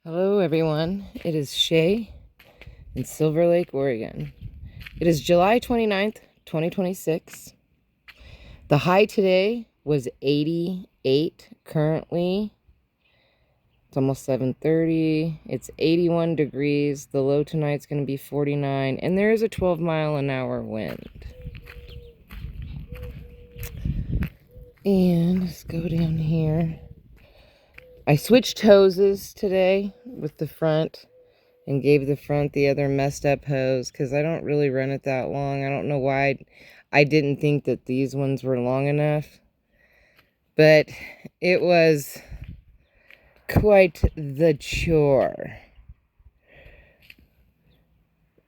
Hello everyone, it is Shay in Silver Lake, Oregon. It is July 29th, 2026. The high today was 88. Currently, it's almost 7:30. It's 81 degrees. The low tonight's going to be 49, and there is a 12-mile-an-hour wind. And let's go down here. I switched hoses today with the front and gave the front the other messed up hose because I don't really run it that long. I don't know why I didn't think that these ones were long enough, but it was quite the chore.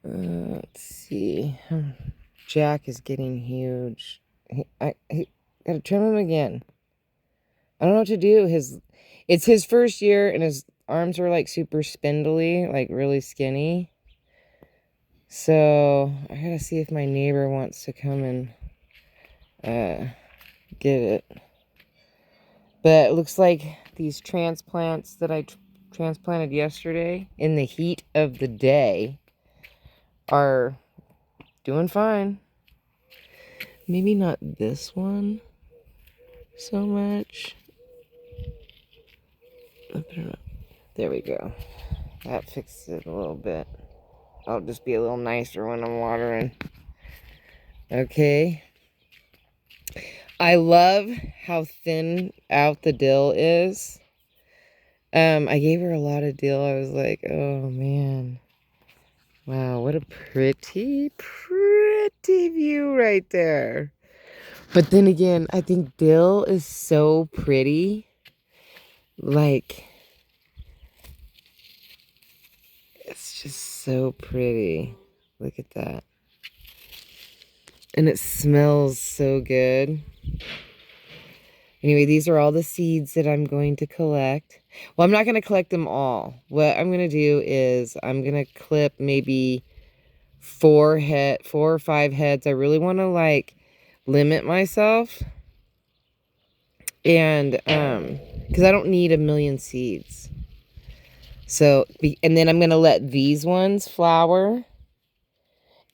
Let's see. Jack is getting huge. I gotta trim him again. I don't know what to do. It's his first year, and his arms are like super spindly, like really skinny. So I gotta see if my neighbor wants to come and get it. But it looks like these transplants that I transplanted yesterday in the heat of the day are doing fine. Maybe not this one so much. There we go. That fixed it a little bit. I'll just be a little nicer when I'm watering. Okay. I love how thin out the dill is. I gave her a lot of dill. I was like, oh man. Wow, what a pretty view right there. But then again, I think dill is so pretty. Like, it's just so pretty. Look at that. And it smells so good. Anyway, these are all the seeds that I'm going to collect. Well, I'm not going to collect them all. What I'm going to do is I'm going to clip maybe 4 or 5 heads. I really want to like limit myself. And because I don't need a million seeds. So, and then I'm going to let these ones flower.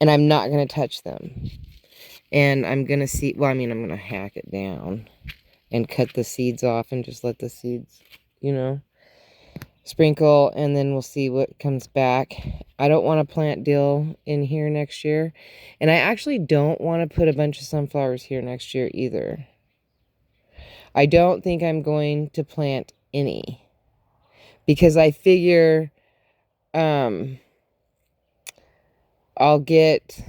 And I'm not going to touch them. And I'm going to see, well, I mean, I'm going to hack it down and cut the seeds off and just let the seeds, you know, sprinkle, and then we'll see what comes back. I don't want to plant dill in here next year. And I actually don't want to put a bunch of sunflowers here next year either. I don't think I'm going to plant any. Because I figure I'll get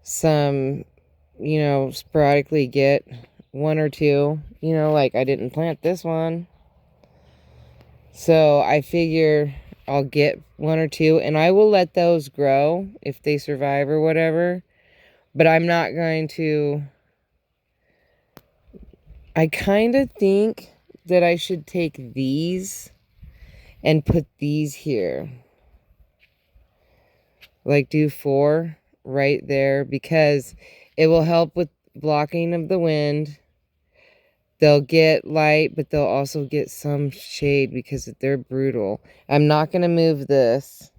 some, you know, sporadically get 1 or 2, you know, like I didn't plant this one. So I figure I'll get 1 or 2 and I will let those grow if they survive or whatever. But I'm not going to. I kind of think that I should take these and put these here. Like do 4 right there because it will help with blocking of the wind. They'll get light, but they'll also get some shade because they're brutal. I'm not going to move this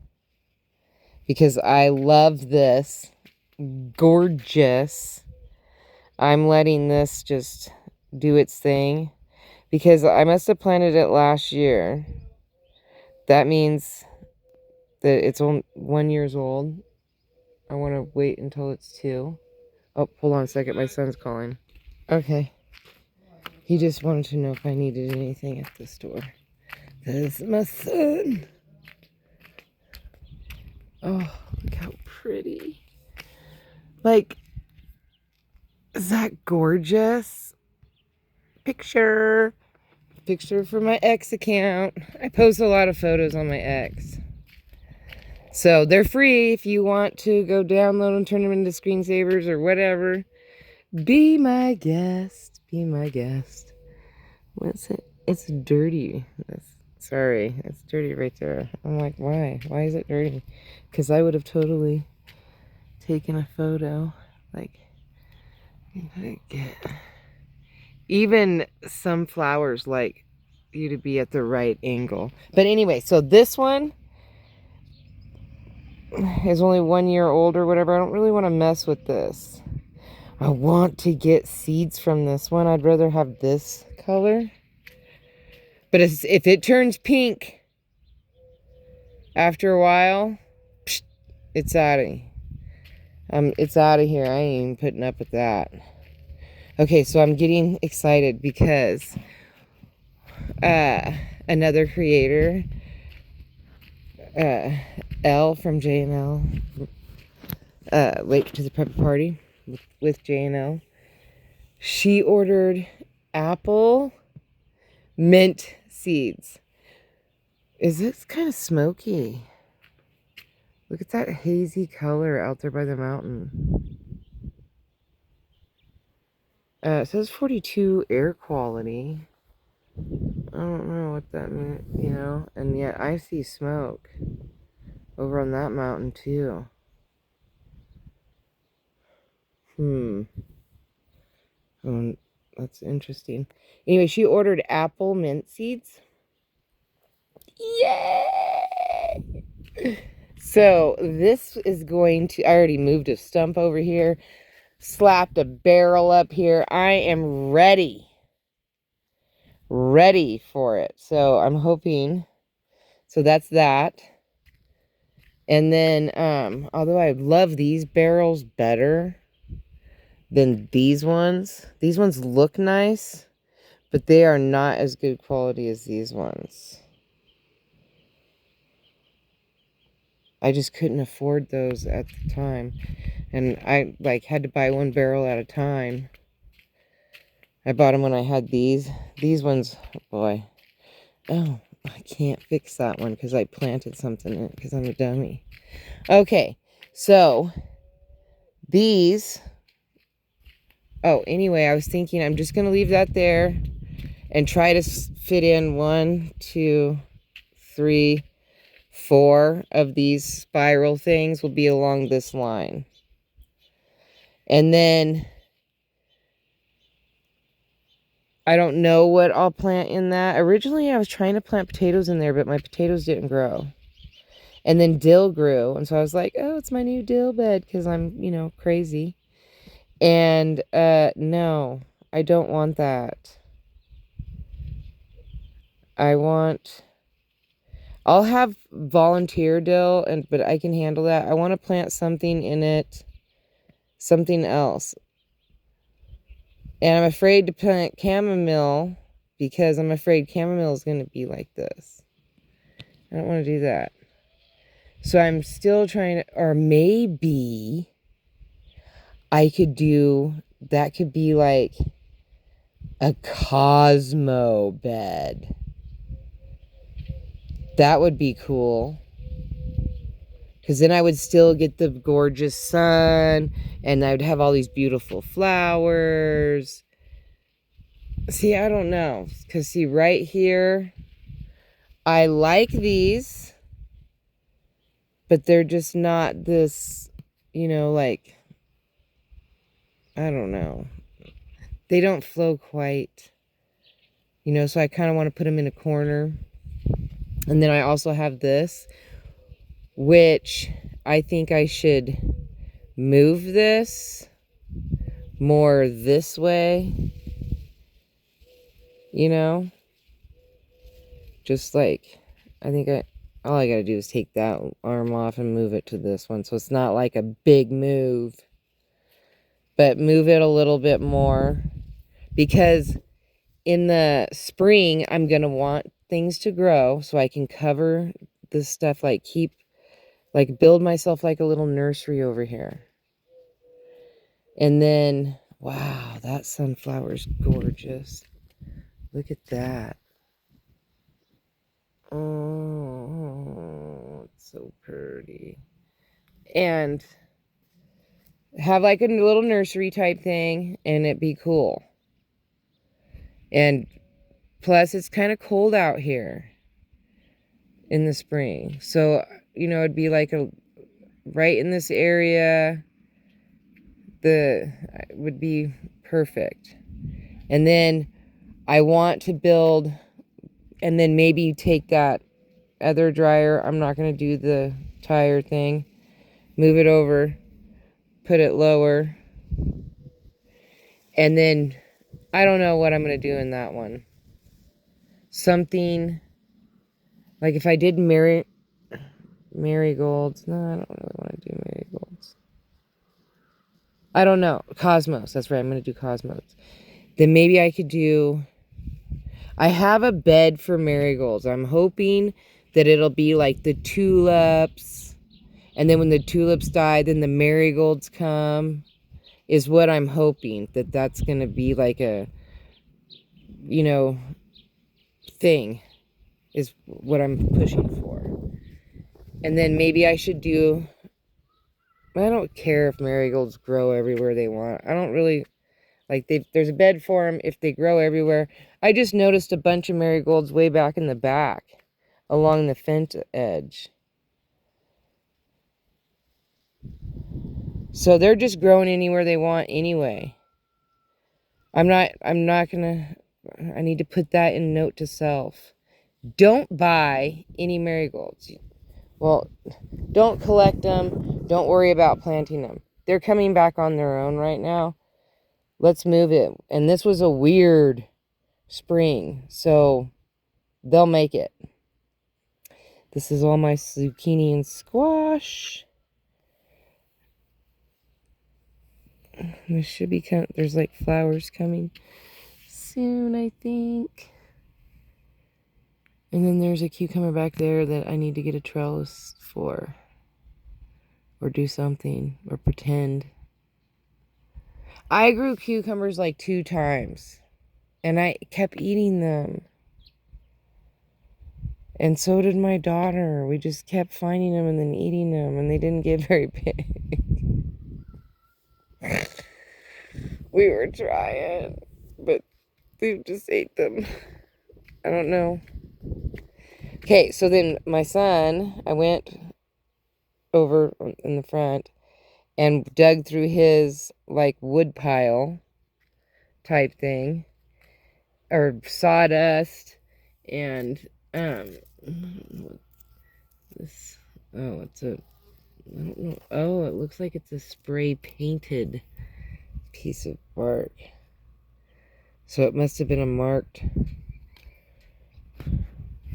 because I love this. Gorgeous. I'm letting this just do its thing because I must have planted it last year. That means that it's only 1 year old. I want to wait until it's 2. Oh, hold on a second. My son's calling. Okay. He just wanted to know if I needed anything at the store. That's my son. Oh, look how pretty. Like, is that gorgeous? Picture for my ex account. I post a lot of photos on my ex. So they're free if you want to go download and turn them into screensavers or whatever. Be my guest. Be my guest. What's it? It's dirty. Sorry, it's dirty right there. I'm like, why? Why is it dirty? Because I would have totally taken a photo. Like, even some flowers, like, you to be at the right angle. But anyway, so this one is only 1 year old or whatever. I don't really want to mess with this. I want to get seeds from this one. I'd rather have this color. But if it turns pink after a while, psh, it's out of here. I ain't even putting up with that. Okay, so I'm getting excited because another creator, L from J&L, Late to the Prepper Party with J&L, she ordered apple mint seeds. Is this kind of smoky? Look at that hazy color out there by the mountain. It says 42 air quality. I don't know what that means, you know, and yet I see smoke over on that mountain too. Oh, that's interesting. Anyway, she ordered apple mint seeds. Yay! So this is going to, I already moved a stump over here, slapped a barrel up here. I am ready for it. So I'm hoping, so that's that. And then, although I love these barrels better than these ones look nice, but they are not as good quality as these ones. I just couldn't afford those at the time. And I had to buy one barrel at a time. I bought them when I had these. These ones, boy. Oh, I can't fix that one because I planted something in it because I'm a dummy. Okay, so these. Oh, anyway, I was thinking I'm just going to leave that there and try to fit in 1, 2, 3, 4 of these spiral things will be along this line. And then I don't know what I'll plant in that. Originally, I was trying to plant potatoes in there, but my potatoes didn't grow. And then dill grew. And so I was like, oh, it's my new dill bed because I'm, you know, crazy. And no, I don't want that. I'll have volunteer dill, but I can handle that. I want to plant something in it, something else. And I'm afraid to plant chamomile because I'm afraid chamomile is going to be like this. I don't want to do that. So I'm still trying to, or maybe I could do, that could be like a Cosmo bed. That would be cool. Because then I would still get the gorgeous sun and I would have all these beautiful flowers. See, I don't know. Because see, right here, I like these, but they're just not this, you know, like, I don't know. They don't flow quite, you know, so I kind of want to put them in a corner. And then I also have this, which I think I should move this more this way, you know, just like, I think all I got to do is take that arm off and move it to this one. So it's not like a big move, but move it a little bit more because in the spring, I'm going to want things to grow so I can cover this stuff, build myself like a little nursery over here. And then, wow, that sunflower's gorgeous. Look at that. Oh, it's so pretty. And have like a little nursery type thing and it be cool. And plus it's kind of cold out here in the spring. So, you know, it'd be like right in this area, would be perfect. And then I want to build And then maybe take that other dryer. I'm not going to do the tire thing. Move it over. Put it lower. And then I don't know what I'm going to do in that one. Something like if I did marigolds. No, I don't really want to do marigolds. I don't know. Cosmos. That's right. I'm going to do cosmos. Then maybe I could do... I have a bed for marigolds. I'm hoping that it'll be like the tulips. And then when the tulips die, then the marigolds come. Is what I'm hoping. That's going to be like a, you know, thing. Is what I'm pushing for. And then maybe I should do... I don't care if marigolds grow everywhere they want. I don't really... Like, there's a bed for them if they grow everywhere. I just noticed a bunch of marigolds way back in the back. Along the fence edge. So they're just growing anywhere they want anyway. I'm not gonna... I need to put that in note to self. Don't buy any marigolds. Well, don't collect them. Don't worry about planting them. They're coming back on their own right now. Let's move it. And this was a weird spring, so they'll make it. This is all my zucchini and squash. This should be there's like flowers coming soon, I think. And then there's a cucumber back there that I need to get a trellis for. Or do something. Or pretend. I grew cucumbers like 2 times. And I kept eating them. And so did my daughter. We just kept finding them and then eating them. And they didn't get very big. We were trying. But we just ate them. I don't know. Okay, so then my son, I went over in the front and dug through his, like, wood pile type thing. Or sawdust. And, this, oh, it's a, I don't know. Oh, it looks like it's a spray painted piece of bark. So it must have been a marked...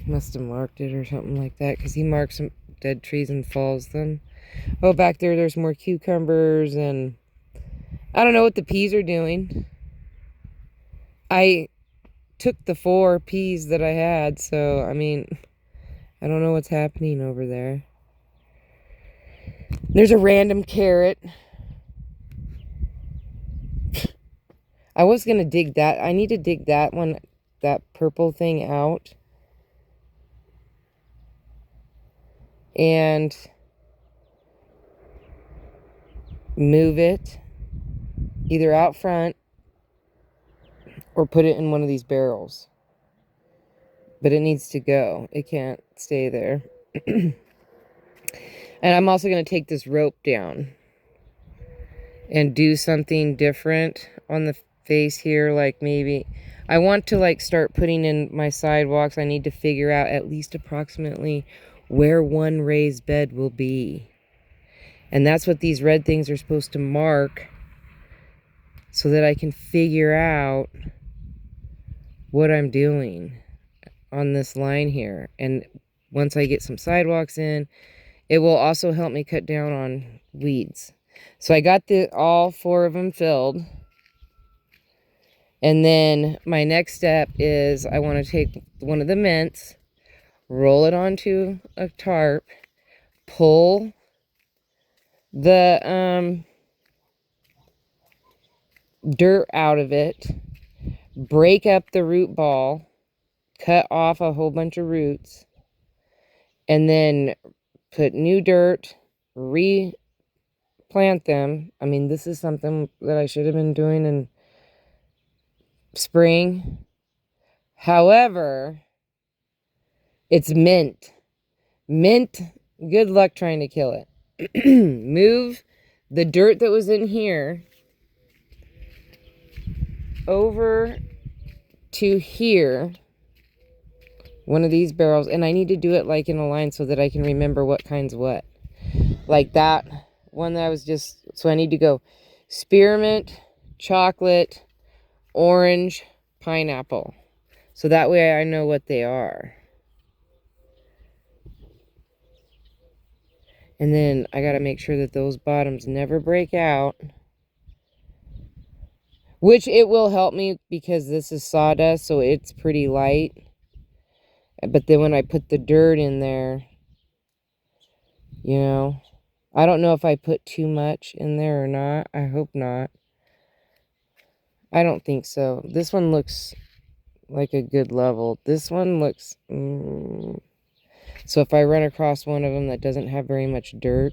Must have marked it or something like that, because he marks some dead trees and falls them. Oh, back there, there's more cucumbers, and I don't know what the peas are doing. I took the 4 peas that I had, so, I mean, I don't know what's happening over there. There's a random carrot. I was going to dig that. I need to dig that one, that purple thing out. And move it either out front or put it in one of these barrels. But it needs to go. It can't stay there. And I'm also going to take this rope down and do something different on the face here. Like maybe I want to like start putting in my sidewalks. I need to figure out at least approximately where one raised bed will be. And that's what these red things are supposed to mark, so that I can figure out what I'm doing on this line here. And once I get some sidewalks in, it will also help me cut down on weeds. So I got all 4 of them filled. And then my next step is I want to take one of the mints, roll it onto a tarp, pull the dirt out of it, break up the root ball, cut off a whole bunch of roots, and then put new dirt, replant them. I mean, this is something that I should have been doing in spring. However, it's mint. Mint, good luck trying to kill it. Move the dirt that was in here over to here. One of these barrels. And I need to do it like in a line so that I can remember what kind's what. Like that one that I was just... So I need to go spearmint, chocolate, orange, pineapple. So that way I know what they are. And then I got to make sure that those bottoms never break out. Which it will help me because this is sawdust, so it's pretty light. But then when I put the dirt in there, you know, I don't know if I put too much in there or not. I hope not. I don't think so. This one looks like a good level. This one looks... So if I run across one of them that doesn't have very much dirt,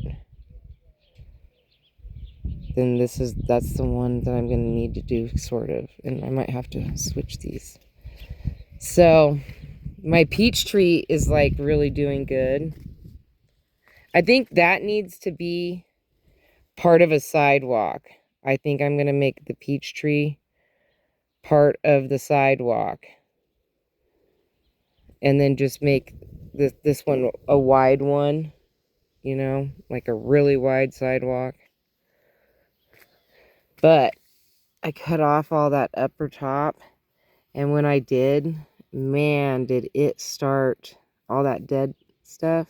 then that's the one that I'm going to need to do, sort of. And I might have to switch these. So my peach tree is like really doing good. I think that needs to be part of a sidewalk. I think I'm going to make the peach tree part of the sidewalk. And then just make this one a wide one, you know, like a really wide sidewalk. But I cut off all that upper top, and when I did, man, did it start all that dead stuff.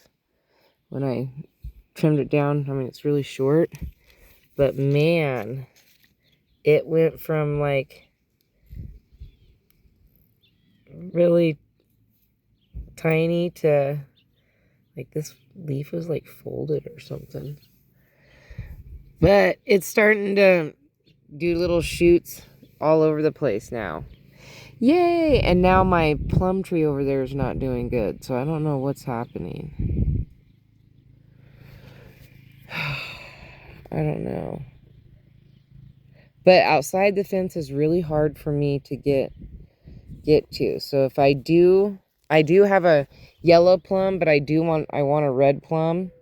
When I trimmed it down, I mean, it's really short, but man, it went from like really tiny to like this leaf was like folded or something. But it's starting to do little shoots all over the place now. Yay! And now my plum tree over there is not doing good, so I don't know what's happening. I don't know. But outside the fence is really hard for me to get to. So if I do have a yellow plum, but I want a red plum.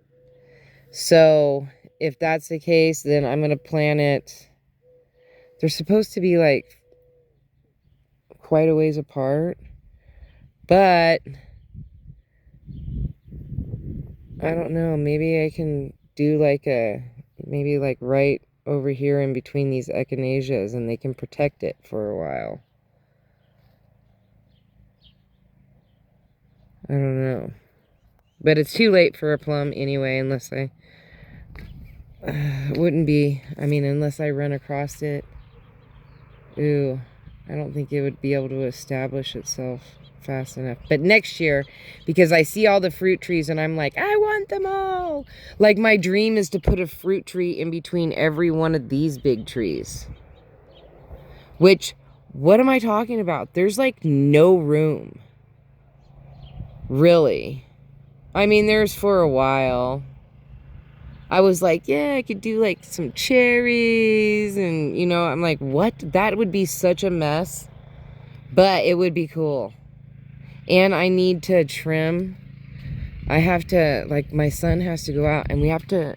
So if that's the case, then I'm going to plant it. They're supposed to be like quite a ways apart, but I don't know. Maybe I can do like maybe like right over here in between these echinaceas, and they can protect it for a while. I don't know. But it's too late for a plum anyway, unless I... wouldn't be... I mean, unless I run across it. Ooh, I don't think it would be able to establish itself fast enough. But next year, because I see all the fruit trees and I'm like, I want them all. Like, my dream is to put a fruit tree in between every one of these big trees. Which, what am I talking about? There's like no room. Really. I mean, there's for a while. I was like, yeah, I could do like some cherries and, you know, I'm like, what? That would be such a mess, but it would be cool. And I need to trim. I have to, like, my son has to go out and we have to,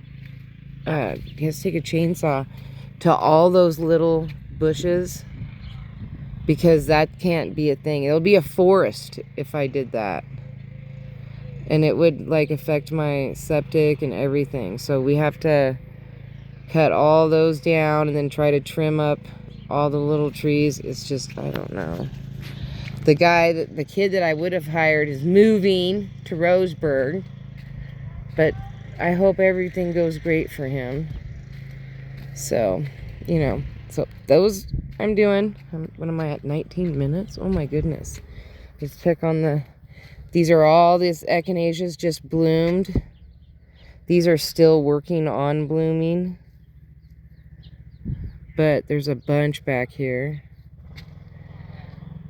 he has to take a chainsaw to all those little bushes because that can't be a thing. It'll be a forest if I did that. And it would, like, affect my septic and everything. So we have to cut all those down and then try to trim up all the little trees. It's just, I don't know. The kid that I would have hired is moving to Roseburg. But I hope everything goes great for him. So, you know. So those I'm doing. What am I at? 19 minutes? Oh my goodness. Let's check on the... These are all these echinaceas just bloomed. These are still working on blooming. But there's a bunch back here.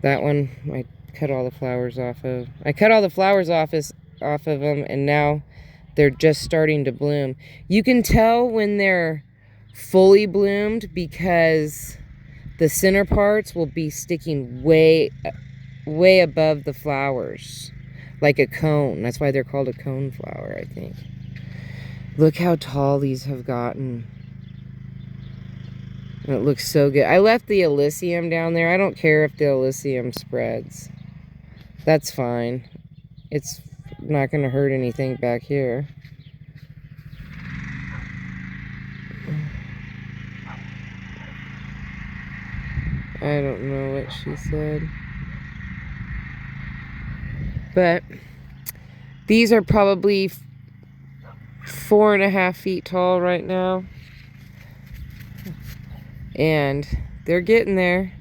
That one I cut all the flowers off of. I cut all the flowers off of them, and now they're just starting to bloom. You can tell when they're fully bloomed because the center parts will be sticking way above the flowers. Like a cone. That's why they're called a cone flower, I think. Look how tall these have gotten. And it looks so good. I left the Elysium down there. I don't care if the Elysium spreads. That's fine. It's not going to hurt anything back here. I don't know what she said. But these are probably 4.5 feet tall right now. And they're getting there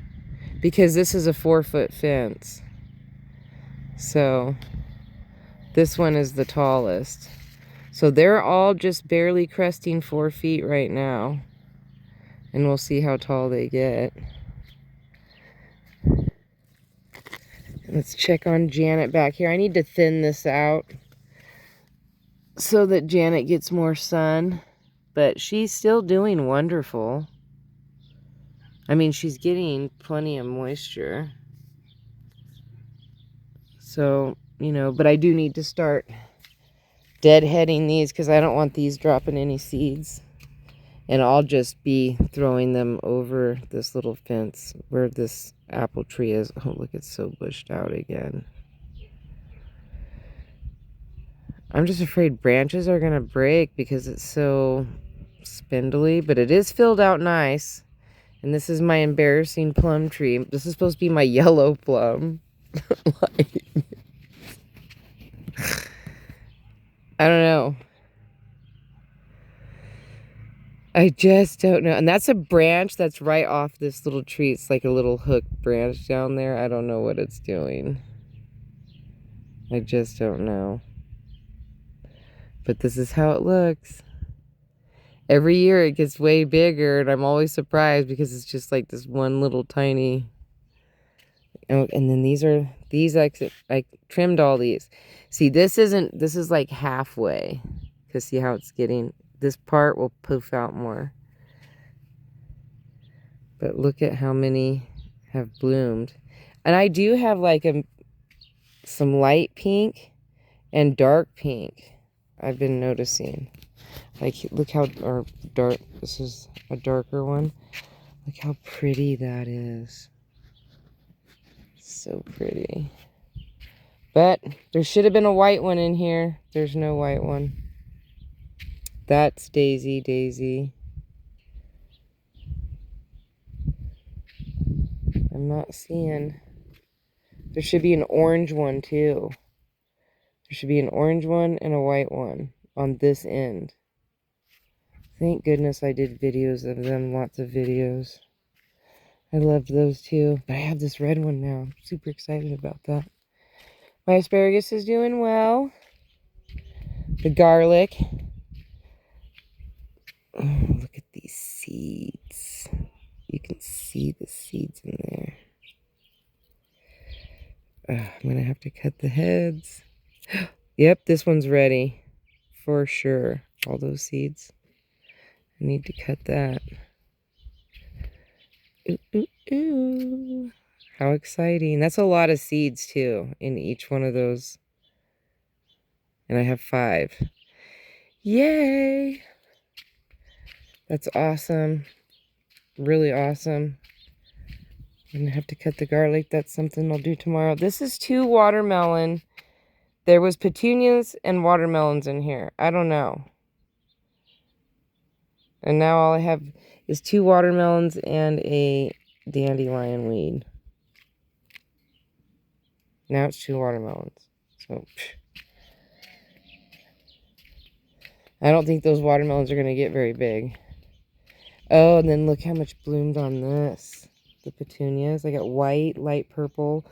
because this is a 4-foot fence. So this one is the tallest. So they're all just barely cresting 4 feet right now. And we'll see how tall they get. Let's check on Janet back here. I need to thin this out so that Janet gets more sun. But she's still doing wonderful. I mean, she's getting plenty of moisture. So, you know, but I do need to start deadheading these because I don't want these dropping any seeds. And I'll just be throwing them over this little fence where this apple tree is. Oh, look, it's so bushed out again. I'm just afraid branches are going to break because it's so spindly. But it is filled out nice. And this is my embarrassing plum tree. This is supposed to be my yellow plum. Like, I don't know. I just don't know. And that's a branch that's right off this little tree. It's like a little hooked branch down there. I don't know what it's doing. I just don't know. But this is how it looks. Every year it gets way bigger, and I'm always surprised because it's just like this one little tiny. Oh, and then these I trimmed all these. See, this is like halfway. Because see how it's getting, this part will poof out more. But look at how many have bloomed. And I do have like some light pink and dark pink. I've been noticing. Like, look how dark, this is a darker one. Look how pretty that is. So pretty. But there should have been a white one in here. There's no white one. That's Daisy. I'm not seeing. There should be an orange one too. There should be an orange one and a white one on this end. Thank goodness I did videos of them, lots of videos. I loved those too. But I have this red one now. I'm super excited about that. My asparagus is doing well. The garlic. Oh, look at these seeds. You can see the seeds in there. I'm going to have to cut the heads. Yep, this one's ready. For sure. All those seeds. I need to cut that. Ooh. How exciting. That's a lot of seeds, too, in each one of those. And I have 5. Yay! That's awesome. Really awesome. I'm going to have to cut the garlic. That's something I'll do tomorrow. This is 2 watermelon. There was petunias and watermelons in here. I don't know. And now all I have is 2 watermelons and a dandelion weed. Now it's 2 watermelons. So, I don't think those watermelons are going to get very big. Oh, and then look how much bloomed on this. The petunias. I got white, light purple,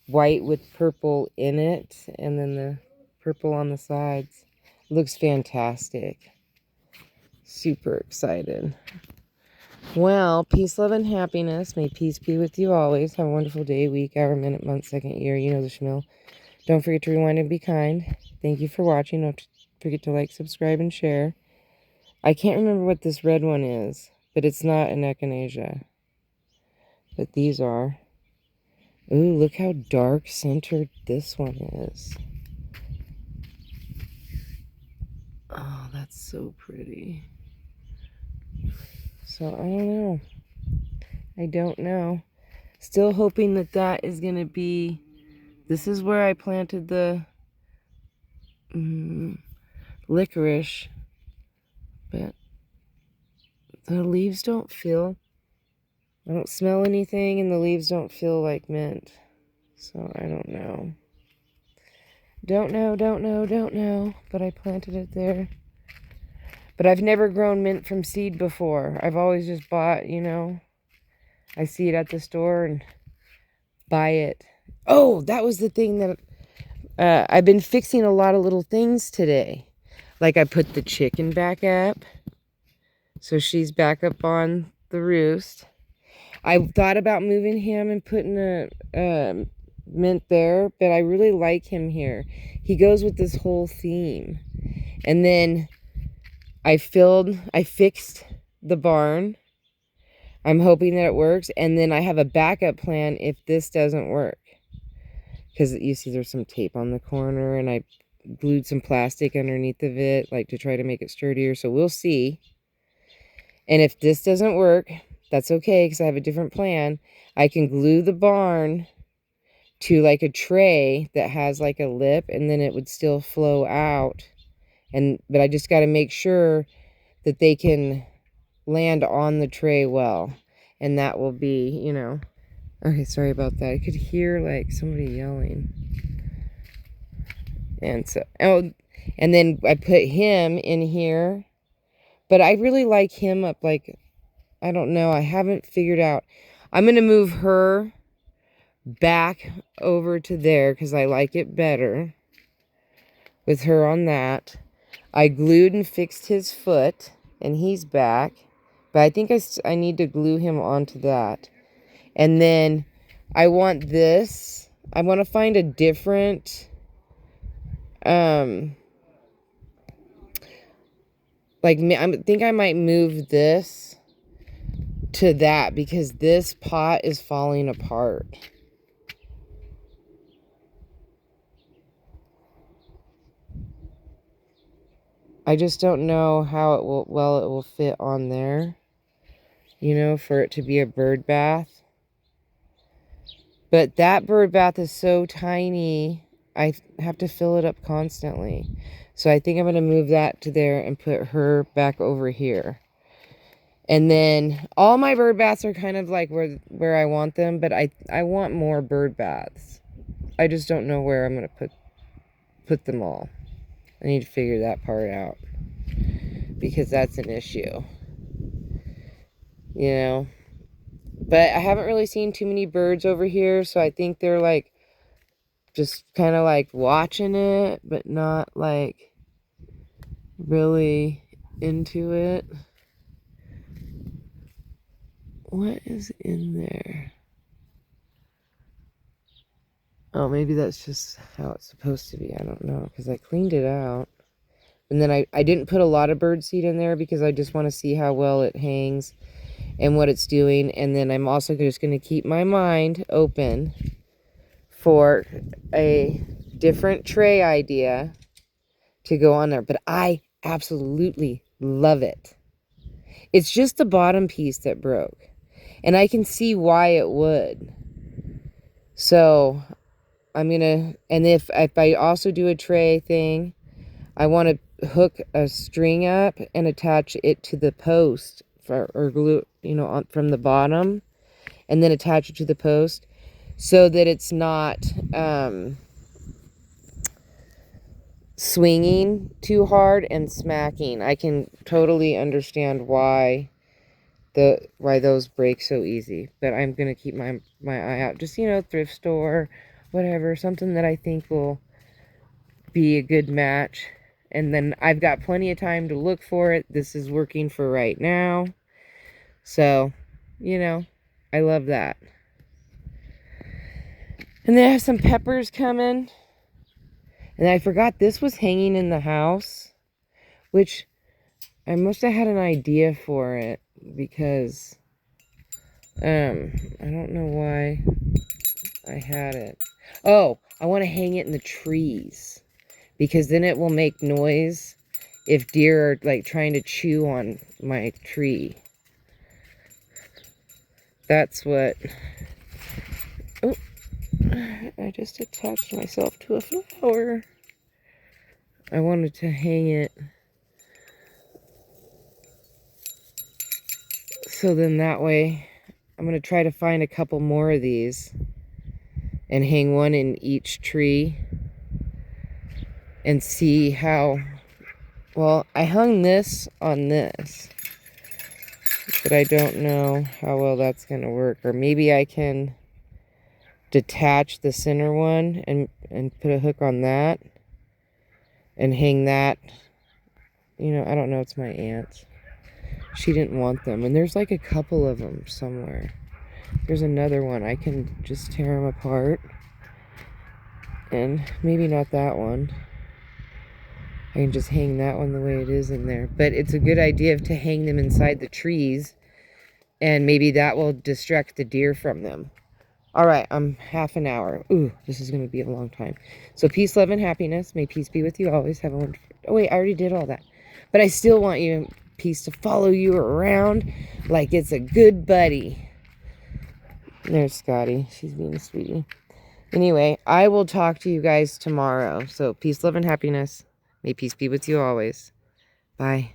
white with purple in it, and then the purple on the sides. Looks fantastic. Super excited. Well, peace, love, and happiness. May peace be with you always. Have a wonderful day, week, hour, minute, month, second, year. You know the schmill. Don't forget to rewind and be kind. Thank you for watching. Don't forget to like, subscribe, and share. I can't remember what this red one is, but it's not an echinacea. But these are. Ooh, look how dark centered this one is. Oh, that's so pretty. So, I don't know. Still hoping that is going to be This is where I planted the licorice, but the leaves don't feel, I don't smell anything, and the leaves don't feel like mint. So I don't know. Don't know, but I planted it there. But I've never grown mint from seed before. I've always just bought, you know, I see it at the store and buy it. Oh, that was the thing that I've been fixing a lot of little things today. Like I put the chicken back up. So she's back up on the roost. I thought about moving him and putting a mint there, but I really like him here. He goes with this whole theme. And then I fixed the barn. I'm hoping that it works. And then I have a backup plan if this doesn't work. Because you see there's some tape on the corner, and I glued some plastic underneath of it, like to try to make it sturdier. So we'll see. And if this doesn't work, that's okay, because I have a different plan. I can glue the barn to like a tray that has like a lip, and then it would still flow out. But I just got to make sure that they can land on the tray well. And that will be, you know. Okay, sorry about that. I could hear like somebody yelling. And so, oh, and then I put him in here. But I really like him up, like, I don't know. I haven't figured out. I'm going to move her back over to there because I like it better with her on that. I glued and fixed his foot, and he's back. But I think I need to glue him onto that. And then I want this. I want to find a different, like, I think I might move this to that because this pot is falling apart. I just don't know how it will fit on there, you know, for it to be a bird bath. But that bird bath is so tiny, I have to fill it up constantly. So I think I'm going to move that to there and put her back over here. And then all my bird baths are kind of like where I want them, but I want more bird baths. I just don't know where I'm going to put them all. I need to figure that part out because that's an issue. You know? But I haven't really seen too many birds over here, so I think they're like just kind of like watching it, but not like really into it. What is in there? Oh, maybe that's just how it's supposed to be. I don't know, because I cleaned it out. And then I didn't put a lot of bird seed in there because I just want to see how well it hangs and what it's doing. And then I'm also just going to keep my mind open for a different tray idea to go on there. But I absolutely love it. It's just the bottom piece that broke. And I can see why it would. So I'm going to, and if I also do a tray thing, I want to hook a string up and attach it to the post or glue, you know, from the bottom, and then attach it to the post so that it's not swinging too hard and smacking. I can totally understand why those break so easy, but I'm gonna keep my eye out. Just, you know, thrift store, whatever, something that I think will be a good match. And then I've got plenty of time to look for it. This is working for right now. So, you know, I love that. And then I have some peppers coming. And I forgot this was hanging in the house, which I must have had an idea for it because I don't know why I had it. Oh, I want to hang it in the trees because then it will make noise if deer are like trying to chew on my tree. That's what, oh, I I just attached myself to a flower. I wanted to hang it so then that way I'm going to try to find a couple more of these and hang one in each tree and see how, well, I hung this on this, but I don't know how well that's going to work. Or maybe I can detach the center one and put a hook on that and hang that. You know, I don't know. It's my aunt's. She didn't want them. And there's like a couple of them somewhere. There's another one. I can just tear them apart. And maybe not that one. I can just hang that one the way it is in there. But it's a good idea to hang them inside the trees. And maybe that will distract the deer from them. All right, I'm half an hour. Ooh, this is going to be a long time. So peace, love, and happiness. May peace be with you always. Have a wonderful... Oh, wait, I already did all that. But I still want you, peace, to follow you around like it's a good buddy. There's Scotty. She's being a sweetie. Anyway, I will talk to you guys tomorrow. So peace, love, and happiness. May peace be with you always. Bye.